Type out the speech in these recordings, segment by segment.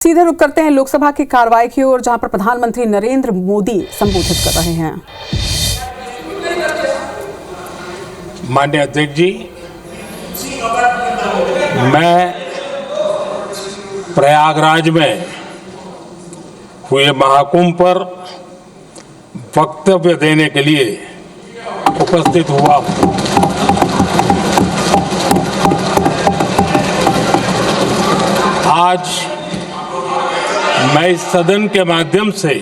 सीधे रुख करते हैं लोकसभा की कार्रवाई की ओर, जहां पर प्रधानमंत्री नरेंद्र मोदी संबोधित कर रहे हैं। माननीय अध्यक्ष जी, मैं प्रयागराज में हुए महाकुंभ पर वक्तव्य देने के लिए उपस्थित हुआ हूं। आज मैं इस सदन के माध्यम से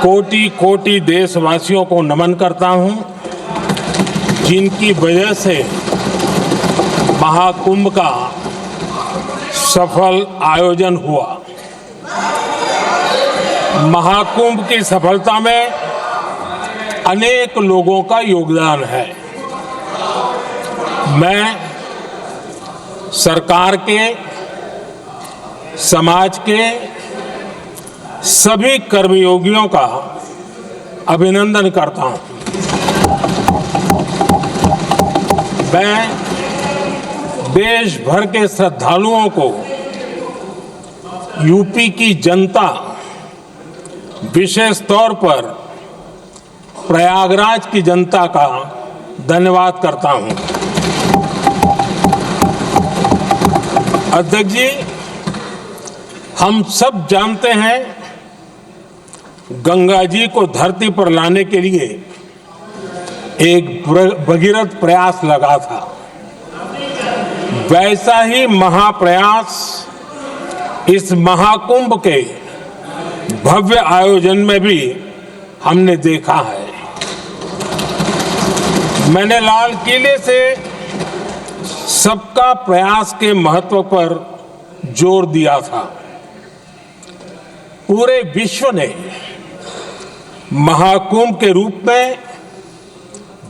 कोटि कोटि देशवासियों को नमन करता हूं, जिनकी वजह से महाकुंभ का सफल आयोजन हुआ। महाकुंभ की सफलता में अनेक लोगों का योगदान है। मैं सरकार के, समाज के सभी कर्मयोगियों का अभिनंदन करता हूं। मैं देश भर के श्रद्धालुओं को, यूपी की जनता, विशेष तौर पर प्रयागराज की जनता का धन्यवाद करता हूं। अध्यक्ष जी, हम सब जानते हैं गंगा जी को धरती पर लाने के लिए एक भगीरथ प्रयास लगा था। वैसा ही महाप्रयास इस महाकुंभ के भव्य आयोजन में भी हमने देखा है। मैंने लाल किले से सबका प्रयास के महत्व पर जोर दिया था। पूरे विश्व ने महाकुंभ के रूप में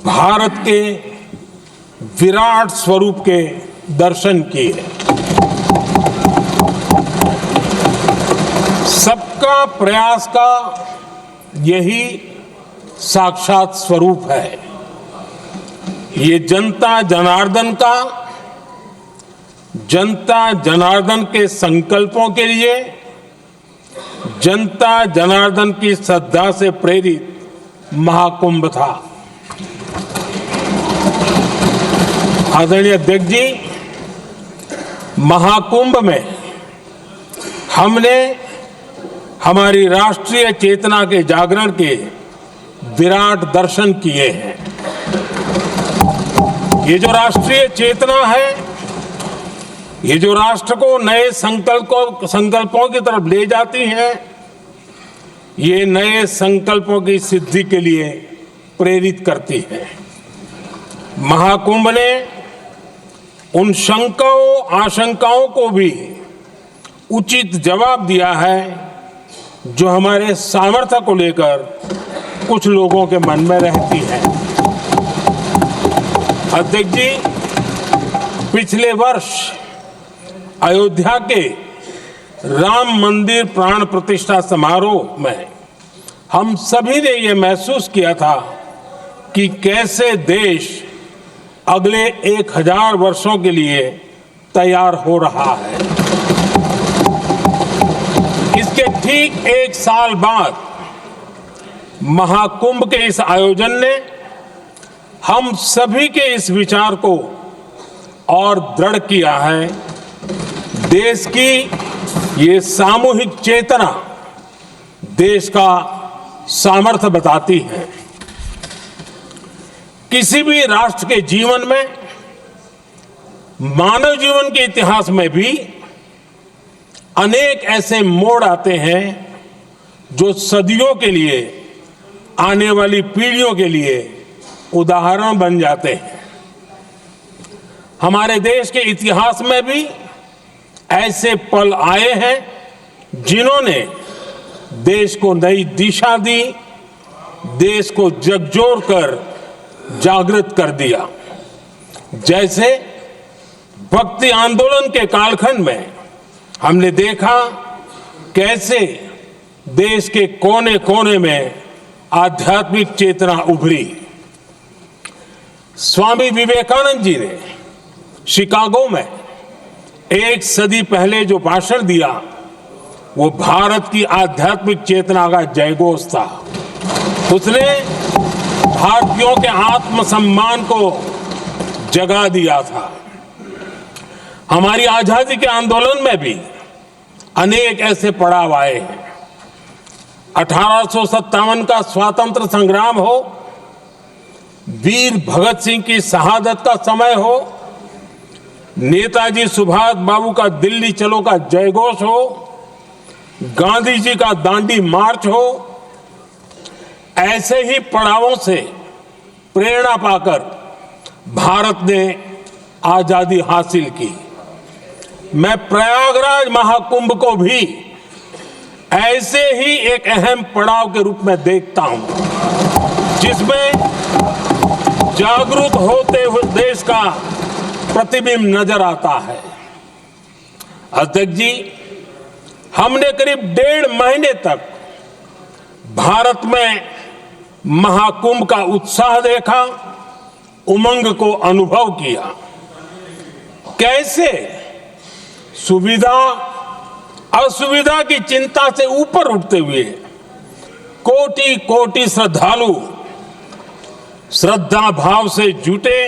भारत के विराट स्वरूप के दर्शन किए। सबका प्रयास का यही साक्षात स्वरूप है। ये जनता जनार्दन के संकल्पों के लिए, जनता जनार्दन की श्रद्धा से प्रेरित महाकुंभ था। आदरणीय अध्यक्ष जी, महाकुंभ में हमने हमारी राष्ट्रीय चेतना के जागरण के विराट दर्शन किए हैं। ये जो राष्ट्रीय चेतना है, ये जो राष्ट्र को नए संकल्पों की तरफ ले जाती है, ये नए संकल्पों की सिद्धि के लिए प्रेरित करती है। महाकुंभ ने उन शंकाओं, आशंकाओं को भी उचित जवाब दिया है जो हमारे सामर्थ्य को लेकर कुछ लोगों के मन में रहती है। अध्यक्ष जी, पिछले वर्ष अयोध्या के राम मंदिर प्राण प्रतिष्ठा समारोह में हम सभी ने ये महसूस किया था कि कैसे देश अगले 1000 वर्षों के लिए तैयार हो रहा है। इसके ठीक 1 साल बाद महाकुंभ के इस आयोजन ने हम सभी के इस विचार को और दृढ़ किया है। देश की ये सामूहिक चेतना देश का सामर्थ्य बताती है। किसी भी राष्ट्र के जीवन में, मानव जीवन के इतिहास में भी अनेक ऐसे मोड़ आते हैं जो सदियों के लिए, आने वाली पीढ़ियों के लिए उदाहरण बन जाते हैं। हमारे देश के इतिहास में भी ऐसे पल आए हैं जिन्होंने देश को नई दिशा दी, देश को झकझोर कर जागृत कर दिया। जैसे भक्ति आंदोलन के कालखंड में हमने देखा कैसे देश के कोने कोने में आध्यात्मिक चेतना उभरी। स्वामी विवेकानंद जी ने शिकागो में एक सदी पहले जो भाषण दिया वो भारत की आध्यात्मिक चेतना का जयघोष था। उसने भारतीयों के आत्मसम्मान को जगा दिया था। हमारी आजादी के आंदोलन में भी अनेक ऐसे पड़ाव आए हैं। 1857 का स्वतंत्र संग्राम हो, वीर भगत सिंह की शहादत का समय हो, नेताजी सुभाष बाबू का दिल्ली चलो का जयघोष हो, गांधी जी का दांडी मार्च हो, ऐसे ही पड़ावों से प्रेरणा पाकर भारत ने आजादी हासिल की। मैं प्रयागराज महाकुंभ को भी ऐसे ही एक अहम पड़ाव के रूप में देखता हूं, जिसमें जागरूक होते हुए देश का प्रतिबिंब नजर आता है। अध्यक्ष जी, हमने करीब 1.5 महीने तक भारत में महाकुंभ का उत्साह देखा, उमंग को अनुभव किया। कैसे सुविधा असुविधा की चिंता से ऊपर उठते हुए कोटि कोटि श्रद्धालु श्रद्धा भाव से जुटे,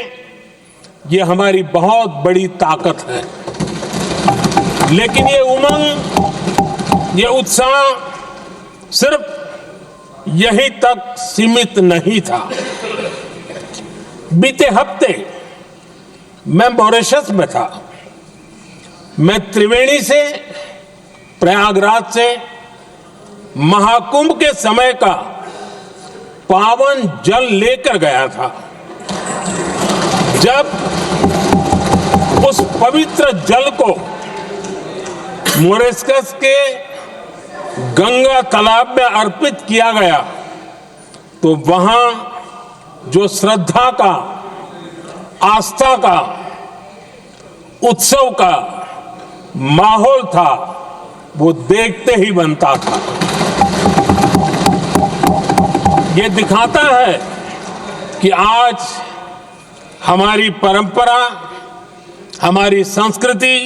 ये हमारी बहुत बड़ी ताकत है। लेकिन ये उमंग, ये उत्साह सिर्फ यहीं तक सीमित नहीं था। बीते हफ्ते मैं मॉरिशस में था। मैं त्रिवेणी से, प्रयागराज से महाकुंभ के समय का पावन जल लेकर गया था। जब उस पवित्र जल को मॉरिशस के गंगा तालाब में अर्पित किया गया तो वहां जो श्रद्धा का, आस्था का, उत्सव का माहौल था वो देखते ही बनता था। ये दिखाता है कि आज हमारी परंपरा, हमारी संस्कृति,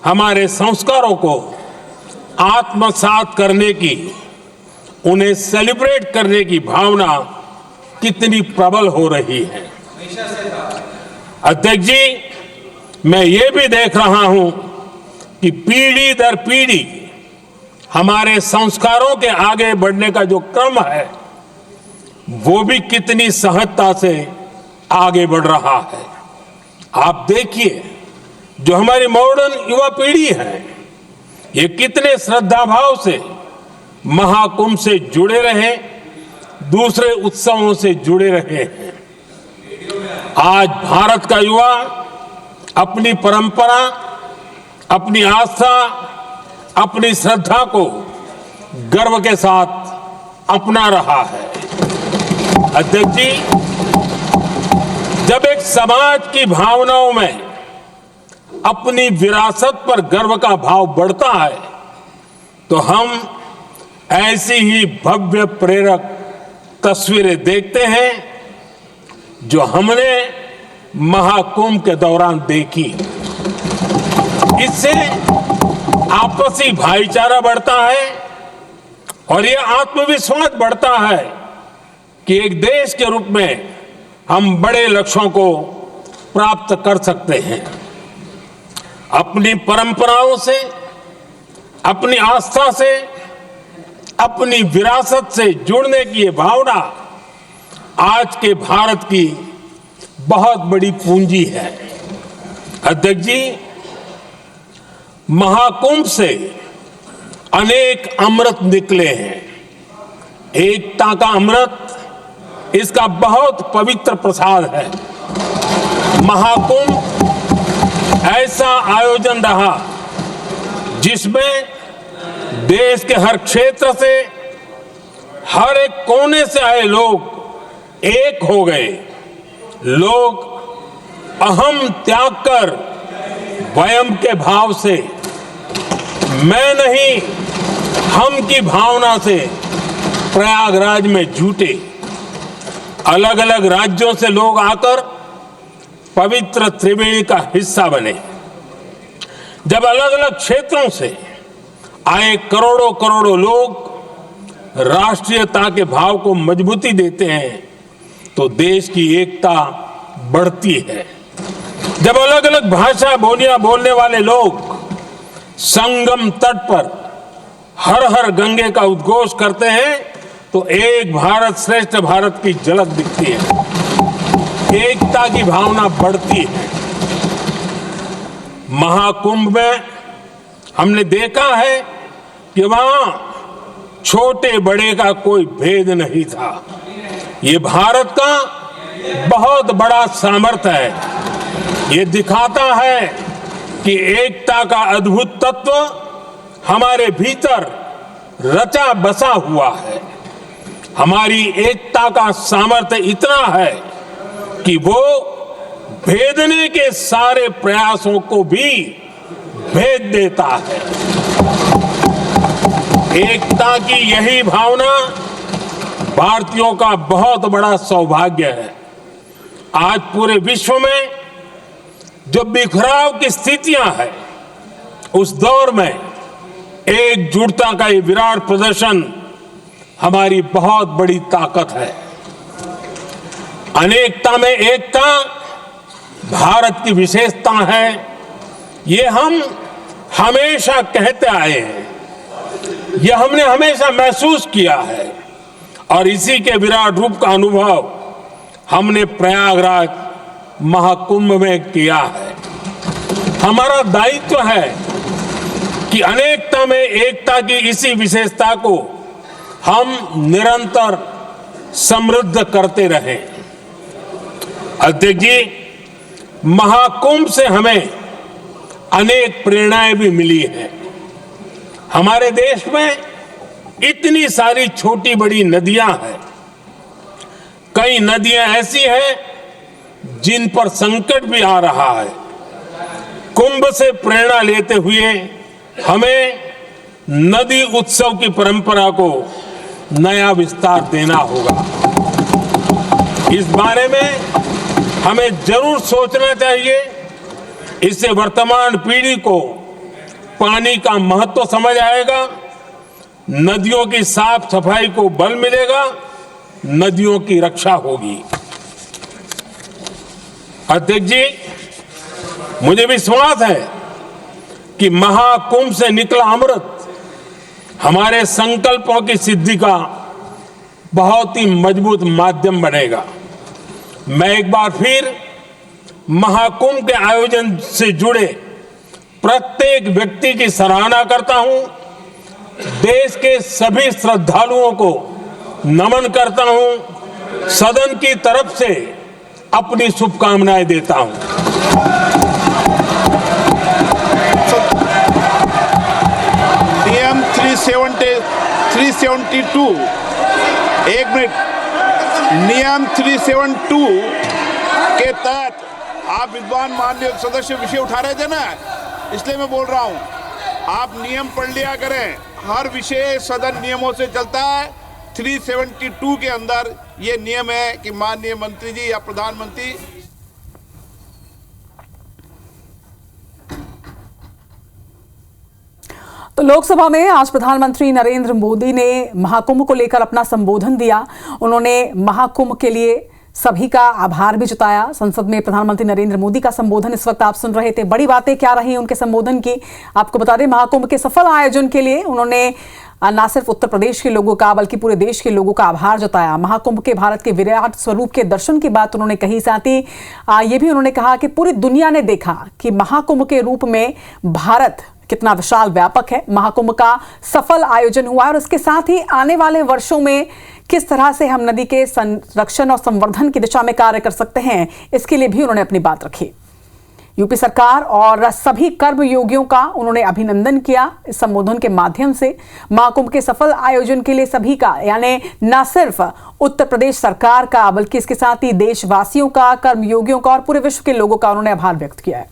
हमारे संस्कारों को आत्मसात करने की, उन्हें सेलिब्रेट करने की भावना कितनी प्रबल हो रही है। अध्यक्ष जी, मैं ये भी देख रहा हूं कि पीढ़ी दर पीढ़ी हमारे संस्कारों के आगे बढ़ने का जो क्रम है वो भी कितनी सहजता से आगे बढ़ रहा है। आप देखिए, जो हमारी मॉडर्न युवा पीढ़ी है ये कितने श्रद्धा भाव से महाकुंभ से जुड़े रहे, दूसरे उत्सवों से जुड़े रहे हैं। आज भारत का युवा अपनी परंपरा, अपनी आस्था, अपनी श्रद्धा को गर्व के साथ अपना रहा है। अध्यक्ष जी, जब एक समाज की भावनाओं में अपनी विरासत पर गर्व का भाव बढ़ता है तो हम ऐसी ही भव्य प्रेरक तस्वीरें देखते हैं जो हमने महाकुंभ के दौरान देखी। इससे आपसी भाईचारा बढ़ता है और ये आत्मविश्वास बढ़ता है कि एक देश के रूप में हम बड़े लक्ष्यों को प्राप्त कर सकते हैं। अपनी परंपराओं से, अपनी आस्था से, अपनी विरासत से जुड़ने की ये भावना आज के भारत की बहुत बड़ी पूंजी है। अध्यक्ष जी, महाकुंभ से अनेक अमृत निकले हैं। एकता का अमृत इसका बहुत पवित्र प्रसाद है। महाकुंभ ऐसा आयोजन रहा जिसमें देश के हर क्षेत्र से, हर एक कोने से आए लोग एक हो गए। लोग अहम त्याग कर वयम के भाव से, मैं नहीं हम की भावना से प्रयागराज में जुटे। अलग अलग राज्यों से लोग आकर पवित्र त्रिवेणी का हिस्सा बने। जब अलग अलग क्षेत्रों से आए करोड़ों करोड़ों लोग राष्ट्रीयता के भाव को मजबूती देते हैं तो देश की एकता बढ़ती है। जब अलग अलग भाषा बोलियां बोलने वाले लोग संगम तट पर हर हर गंगे का उद्घोष करते हैं तो एक भारत श्रेष्ठ भारत की झलक दिखती है, एकता की भावना बढ़ती है। महाकुंभ में हमने देखा है कि वहां छोटे बड़े का कोई भेद नहीं था। ये भारत का बहुत बड़ा सामर्थ्य है। ये दिखाता है कि एकता का अद्भुत तत्व हमारे भीतर रचा बसा हुआ है। हमारी एकता का सामर्थ्य इतना है कि वो भेदने के सारे प्रयासों को भी भेद देता है। एकता की यही भावना भारतीयों का बहुत बड़ा सौभाग्य है। आज पूरे विश्व में जो बिखराव की स्थितियां हैं, उस दौर में एकजुटता का ये विराट प्रदर्शन हमारी बहुत बड़ी ताकत है। अनेकता में एकता भारत की विशेषता है, ये हम हमेशा कहते आए हैं, यह हमने हमेशा महसूस किया है और इसी के विराट रूप का अनुभव हमने प्रयागराज महाकुंभ में किया है। हमारा दायित्व है कि अनेकता में एकता की इसी विशेषता को हम निरंतर समृद्ध करते रहें। अध्यक्ष जी, महाकुंभ से हमें अनेक प्रेरणाएं भी मिली हैं। हमारे देश में इतनी सारी छोटी बड़ी नदियां हैं। कई नदियां ऐसी हैं जिन पर संकट भी आ रहा है। कुंभ से प्रेरणा लेते हुए हमें नदी उत्सव की परंपरा को नया विस्तार देना होगा। इस बारे में हमें जरूर सोचना चाहिए। इससे वर्तमान पीढ़ी को पानी का महत्व समझ आएगा, नदियों की साफ सफाई को बल मिलेगा, नदियों की रक्षा होगी। अध्यक्ष जी, मुझे विश्वास है कि महाकुंभ से निकला अमृत हमारे संकल्पों की सिद्धि का बहुत ही मजबूत माध्यम बनेगा। मैं एक बार फिर महाकुंभ के आयोजन से जुड़े प्रत्येक व्यक्ति की सराहना करता हूं। देश के सभी श्रद्धालुओं को नमन करता हूं। सदन की तरफ से अपनी शुभकामनाएं देता हूं। नियम 372 एक मिनट, नियम 372 के तहत आप विद्वान माननीय सदस्य विषय उठा रहे थे ना, इसलिए मैं बोल रहा हूं, आप नियम पढ़ लिया करें। हर विषय सदन नियमों से चलता है। 372 के अंदर ये नियम है कि माननीय मंत्री जी या प्रधानमंत्री तो लोकसभा में आज प्रधानमंत्री नरेंद्र मोदी ने महाकुंभ को लेकर अपना संबोधन दिया। उन्होंने महाकुंभ के लिए सभी का आभार भी जताया। संसद में प्रधानमंत्री नरेंद्र मोदी का संबोधन इस वक्त आप सुन रहे थे। बड़ी बातें क्या रही उनके संबोधन की, आपको बता दें। महाकुंभ के सफल आयोजन के लिए उन्होंने न सिर्फ उत्तर प्रदेश के लोगों का बल्कि पूरे देश के लोगों का आभार जताया। महाकुंभ के भारत के विराट स्वरूप के दर्शन की बात उन्होंने कही। साथ ही ये भी उन्होंने कहा कि पूरी दुनिया ने देखा कि महाकुंभ के रूप में भारत कितना विशाल व्यापक है। महाकुंभ का सफल आयोजन हुआ और इसके साथ ही आने वाले वर्षों में किस तरह से हम नदी के संरक्षण और संवर्धन की दिशा में कार्य कर सकते हैं, इसके लिए भी उन्होंने अपनी बात रखी। यूपी सरकार और सभी कर्मयोगियों का उन्होंने अभिनंदन किया इस संबोधन के माध्यम से। महाकुंभ के सफल आयोजन के लिए सभी का, यानी न सिर्फ उत्तर प्रदेश सरकार का बल्कि इसके साथ ही देशवासियों का, कर्मयोगियों का और पूरे विश्व के लोगों का उन्होंने आभार व्यक्त किया है।